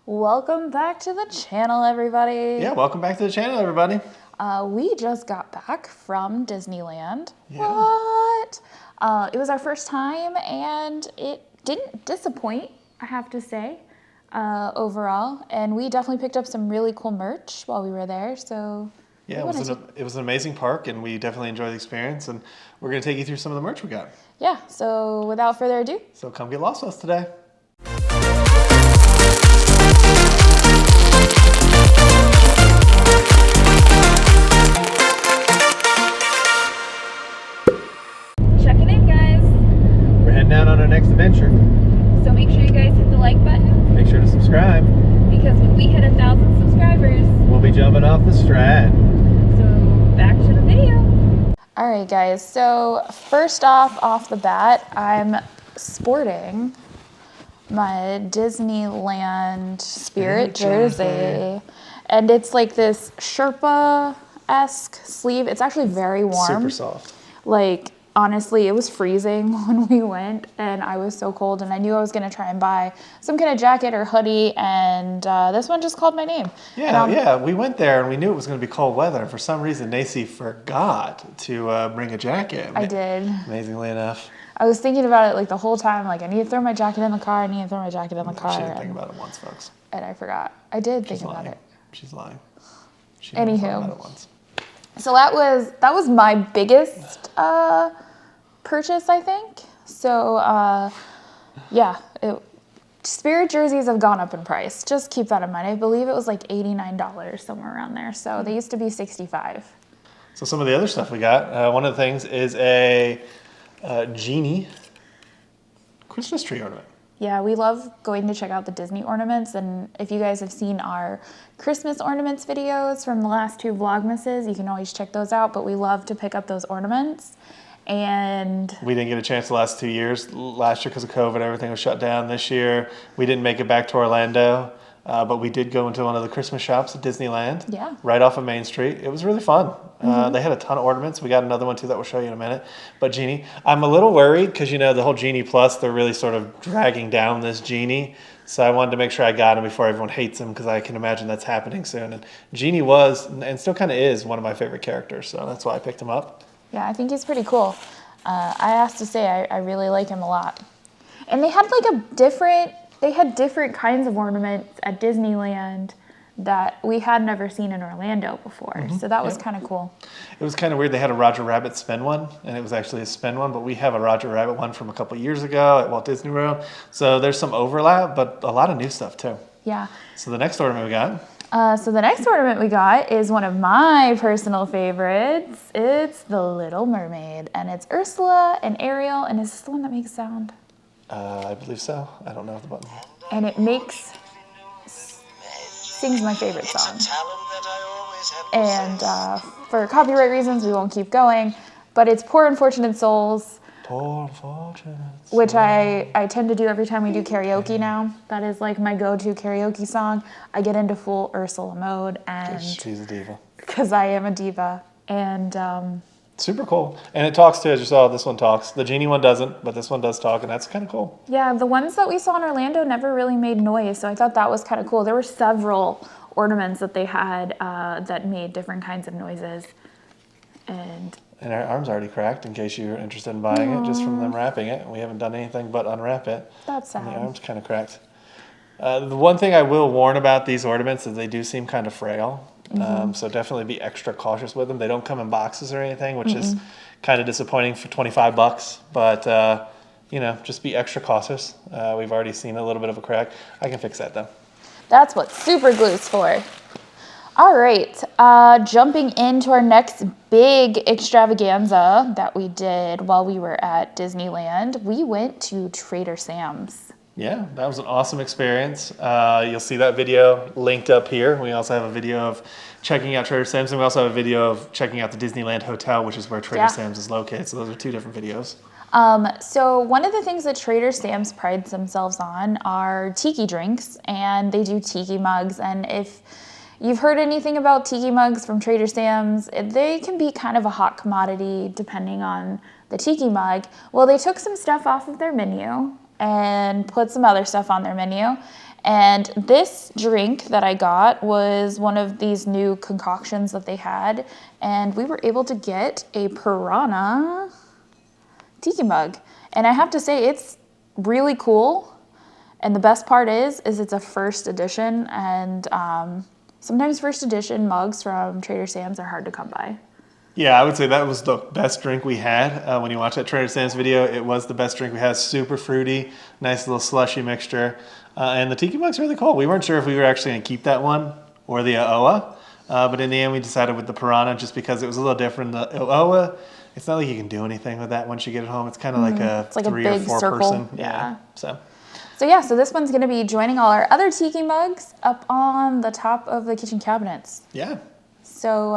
Welcome back to the channel, everybody. Yeah, welcome back to the channel, everybody. We just got back from Disneyland. Yeah. What? It was our first time, and it didn't disappoint, I have to say, overall. And we definitely picked up some really cool merch while we were there. So yeah, it was an amazing park, and we definitely enjoyed the experience. And we're going to take you through some of the merch we got. Yeah. So without further ado, So come get lost with us today. checking in, guys. We're heading out on our next adventure. So make sure you guys hit the like button, Make sure to subscribe. because when we hit 1,000 subscribers, We'll be jumping off the Strat. so back to the video. All right, guys. So first off the bat, I'm sporting my Disneyland Spirit jersey. And it's like this Sherpa-esque sleeve. It's actually very warm. Super soft. Like, honestly, it was freezing when we went, and I was so cold, and I knew I was going to try and buy some kind of jacket or hoodie, and this one just called my name. Yeah, we went there and we knew it was going to be cold weather, and for some reason Nacy forgot to bring a jacket. I did. Amazingly enough. I was thinking about it like the whole time, like, I need to throw my jacket in the car, She didn't think about it once, folks. And I forgot. I did think about it. She's lying. She didn't think about it once. So that was my biggest purchase, I think. So yeah, Spirit jerseys have gone up in price. Just keep that in mind. I believe it was like $89, somewhere around there. So they used to be $65. So some of the other stuff we got, one of the things is a Genie Christmas tree ornament. Yeah, we love going to check out the Disney ornaments, and if you guys have seen our Christmas ornaments videos from the last 2 Vlogmases, you can always check those out, but we love to pick up those ornaments. And we didn't get a chance the last 2 years. Last year, because of COVID, everything was shut down. This year, we didn't make it back to Orlando, but we did go into one of the Christmas shops at Disneyland. Yeah. Right off of Main Street. It was really fun. They had a ton of ornaments. We got another one too that we'll show you in a minute. But Genie, I'm a little worried because, you know, the whole Genie Plus, they're really sort of dragging down this Genie. So I wanted to make sure I got him before everyone hates him, because I can imagine that's happening soon. And Genie was, and still kind of is, one of my favorite characters. So that's why I picked him up. yeah, I think he's pretty cool. I have to say, I really like him a lot. And they had like different kinds of ornaments at Disneyland that we had never seen in Orlando before. So that was kind of cool. It was kind of weird. They had a Roger Rabbit spin one, and it was actually a spin one, but we have a Roger Rabbit one from a couple years ago at Walt Disney World. So there's some overlap, but a lot of new stuff too. Yeah. So the next ornament we got. So the next ornament we got is one of my personal favorites. It's the Little Mermaid, and it's Ursula and Ariel, and is this the one that makes sound? I believe so. I don't know the button. And it sings my favorite song. And for copyright reasons, we won't keep going, but it's Poor Unfortunate Souls, Poor Unfortunate Souls, which I tend to do every time we do karaoke now. That is like my go-to karaoke song. I get into full Ursula mode, and she's a diva. because I am a diva. And super cool. And it talks too, as you saw. This one talks. The Genie one doesn't, but this one does talk, and that's kind of cool. yeah, the ones that we saw in Orlando never really made noise, so I thought that was kind of cool. There were several ornaments that they had that made different kinds of noises. And our arm's already cracked, in case you're interested in buying it, just from them wrapping it. We haven't done anything but unwrap it. that's sad. And the arm's kind of cracked. The one thing I will warn about these ornaments is they do seem kind of frail. So definitely be extra cautious with them. They don't come in boxes or anything, which is kind of disappointing for $25. But, you know, just be extra cautious. We've already seen a little bit of a crack. I can fix that, though. That's what super glue's for. All right, jumping into our next big extravaganza that we did while we were at Disneyland, we went to Trader Sam's. Yeah, that was an awesome experience. You'll see that video linked up here. We also have a video of checking out Trader Sam's, and we also have a video of checking out the Disneyland Hotel, which is where Trader Sam's is located. So those are 2 different videos. So one of the things that Trader Sam's prides themselves on are tiki drinks, and they do tiki mugs. And if you've heard anything about tiki mugs from Trader Sam's, they can be kind of a hot commodity depending on the tiki mug. Well, they took some stuff off of their menu and put some other stuff on their menu. And this drink that I got was one of these new concoctions that they had. And we were able to get a Piranha Tiki Mug. And I have to say, it's really cool. And the best part is it's a first edition. And sometimes first edition mugs from Trader Sam's are hard to come by. Yeah, I would say that was the best drink we had. When you watch that Trader Sam's video, it was the best drink we had. Super fruity, nice little slushy mixture. And the Tiki Mug's really cool. We weren't sure if we were actually going to keep that one or the Aoa. But in the end, we decided with the Piranha just because it was a little different. The Aoa, it's not like you can do anything with that once you get it home. It's kind of like a 3 or 4 person. Yeah. So this one's going to be joining all our other Tiki Mugs up on the top of the kitchen cabinets. Yeah. So,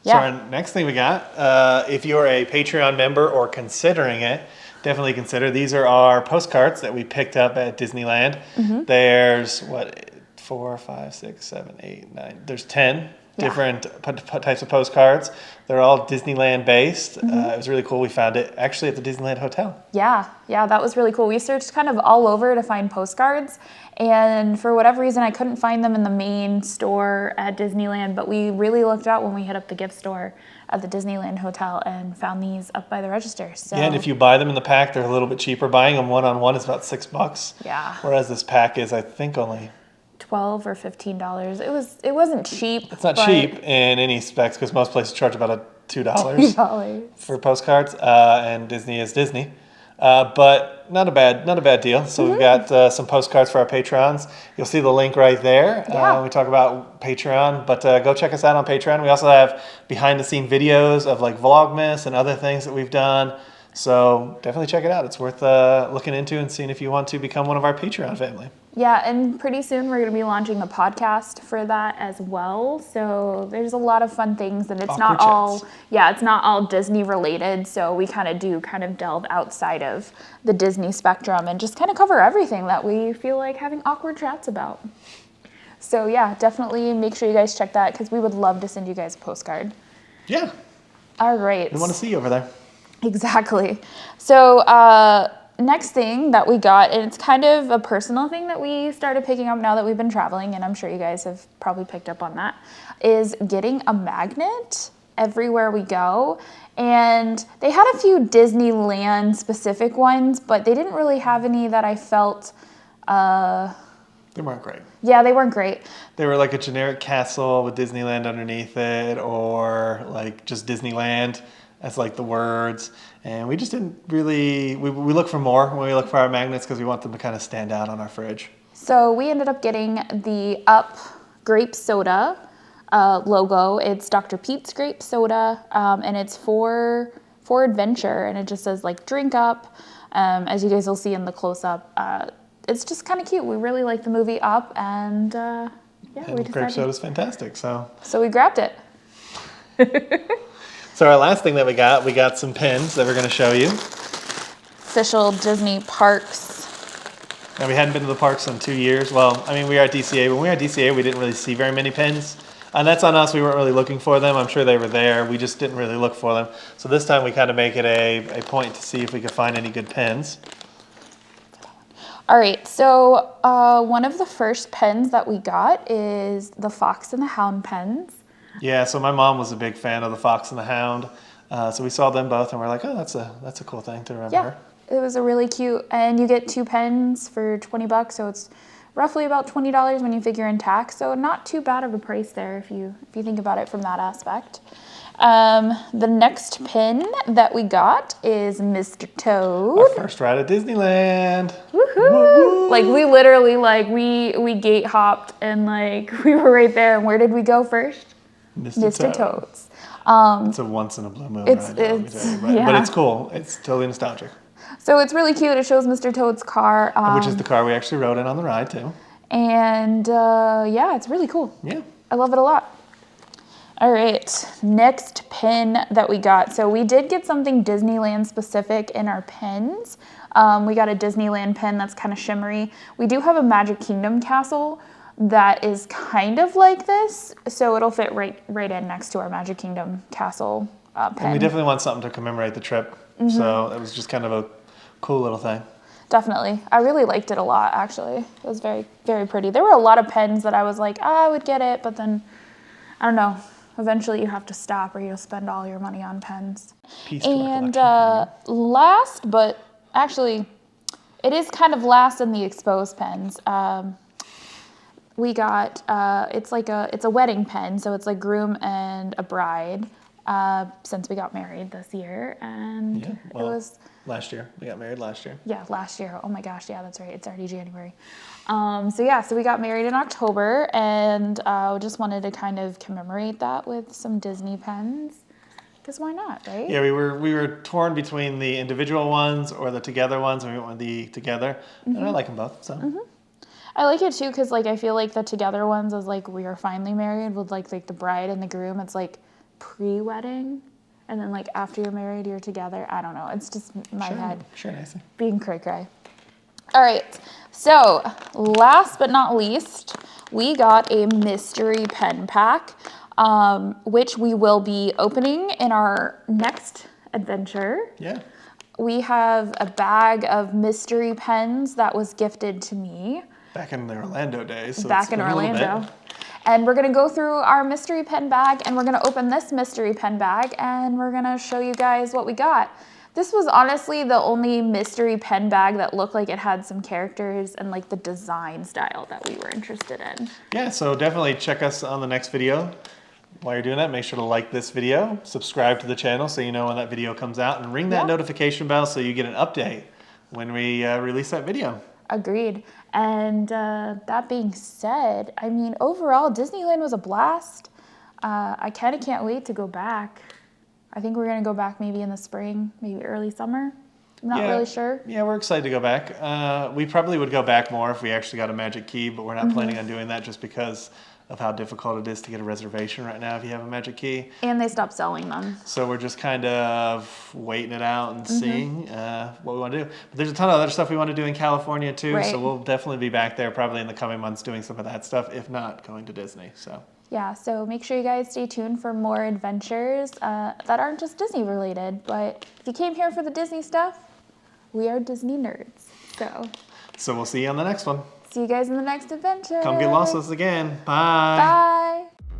So our next thing we got, if you're a Patreon member or considering it, definitely consider. These are our postcards that we picked up at Disneyland. There's 4, 5, 6, 7, 8, 9. There's 10 different types of postcards. They're all Disneyland based. It was really cool. We found it actually at the Disneyland Hotel. Yeah, that was really cool. We searched kind of all over to find postcards. And for whatever reason, I couldn't find them in the main store at Disneyland, but we really looked out when we hit up the gift store at the Disneyland Hotel and found these up by the register. So yeah, and if you buy them in the pack, they're a little bit cheaper. Buying them one-on-one is about $6. Yeah. Whereas this pack is, I think, only $12 or $15. It wasn't cheap. It's not cheap in any specs because most places charge about $2 for postcards, and Disney is Disney. But not a bad deal. So we've got some postcards for our patrons. You'll see the link right there. We talk about Patreon, but go check us out on Patreon. We also have behind-the-scene videos of like Vlogmas and other things that we've done. So definitely check it out. It's worth looking into and seeing if you want to become one of our Patreon family. Yeah, and pretty soon we're going to be launching a podcast for that as well. So there's a lot of fun things, and it's not all Disney related. So we kind of delve outside of the Disney spectrum and just kind of cover everything that we feel like having awkward chats about. So yeah, definitely make sure you guys check that because we would love to send you guys a postcard. Yeah. All right. We want to see you over there. Exactly. So next thing that we got, and it's kind of a personal thing that we started picking up now that we've been traveling, and I'm sure you guys have probably picked up on that, is getting a magnet everywhere we go. And they had a few Disneyland specific ones, but they didn't really have any that I felt they weren't great. Yeah, they weren't great. They were like a generic castle with Disneyland underneath it, or like just Disneyland as like the words. And we just didn't really, we look for more when we look for our magnets because we want them to kind of stand out on our fridge. So we ended up getting the Up Grape Soda logo. It's Dr. Pete's Grape Soda, and it's for adventure, and it just says like drink up. As you guys will see in the close-up, it's just kind of cute. We really like the movie Up, and we decided. Grape Soda's fantastic, so we grabbed it. So our last thing that we got some pins that we're going to show you. Official Disney parks. Now, we hadn't been to the parks in 2 years. Well, I mean, we were at DCA. When we were at DCA, we didn't really see very many pins. And that's on us. We weren't really looking for them. I'm sure they were there. We just didn't really look for them. So this time we kind of make it a point to see if we could find any good pins. All right, so one of the first pens that we got is the Fox and the Hound pens. Yeah, so my mom was a big fan of the Fox and the Hound. So we saw them both and we're like, oh, that's a cool thing to remember her. It was a really cute, and you get 2 pens for $20, so it's roughly about $20 when you figure in tax. So not too bad of a price there if you think about it from that aspect. The next pin that we got is Mr. Toad. Our first ride at Disneyland. Woohoo! Woo-hoo. Like we literally we gate hopped and like we were right there. And where did we go first? Mr. Toad's. It's a once in a blue moon ride, but it's cool. It's totally nostalgic. So it's really cute. It shows Mr. Toad's car. Which is the car we actually rode in on the ride too. And it's really cool. Yeah. I love it a lot. All right, next pin that we got. So we did get something Disneyland specific in our pins. We got a Disneyland pin that's kind of shimmery. We do have a Magic Kingdom castle that is kind of like this, so it'll fit right in next to our Magic Kingdom castle pin. And we definitely want something to commemorate the trip, so it was just kind of a cool little thing. Definitely. I really liked it a lot, actually. It was very, very pretty. There were a lot of pens that I was like, I would get it, but then, I don't know. Eventually you have to stop or you'll spend all your money on pens. Piece to our And collection. last, but actually, it is kind of last in the exposed pens. We got, it's a wedding pen, so it's like groom and a bride, since we got married this year. And Yeah, well, it was... last year. We got married last year. Yeah, last year. Oh my gosh, yeah, that's right. It's already January. So we got married in October, and just wanted to kind of commemorate that with some Disney pens. Because why not, right? Yeah, we were torn between the individual ones or the together ones, and we went with the together. And I like them both. So. I like it too, because like I feel like the together ones is like we are finally married, with like the bride and the groom. It's like pre-wedding. And then, like, after you're married, you're together. I don't know. It's just my head Sure, nice. being cray-cray. All right. So, last but not least, we got a mystery pen pack, which we will be opening in our next adventure. Yeah. We have a bag of mystery pens that was gifted to me. Back in the Orlando days. So Back in Orlando. And we're going to go through our mystery pen bag, and we're going to open this mystery pen bag, and we're going to show you guys what we got. This was honestly the only mystery pen bag that looked like it had some characters and like the design style that we were interested in. Yeah, so definitely check us on the next video. While you're doing that, make sure to like this video, subscribe to the channel so you know when that video comes out, and ring that notification bell so you get an update when we release that video. Agreed. And that being said, I mean, overall, Disneyland was a blast. I kind of can't wait to go back. I think we're going to go back maybe in the spring, maybe early summer. I'm not really sure. Yeah, we're excited to go back. We probably would go back more if we actually got a magic key, but we're not planning on doing that just because of how difficult it is to get a reservation right now if you have a magic key. And they stopped selling them. So we're just kind of waiting it out and seeing what we want to do. But there's a ton of other stuff we want to do in California too, Right. so we'll definitely be back there probably in the coming months doing some of that stuff, if not going to Disney. So. Yeah, so make sure you guys stay tuned for more adventures that aren't just Disney related. But if you came here for the Disney stuff, we are Disney nerds. So we'll see you on the next one. See you guys in the next adventure. Come get lost with us again. Bye. Bye.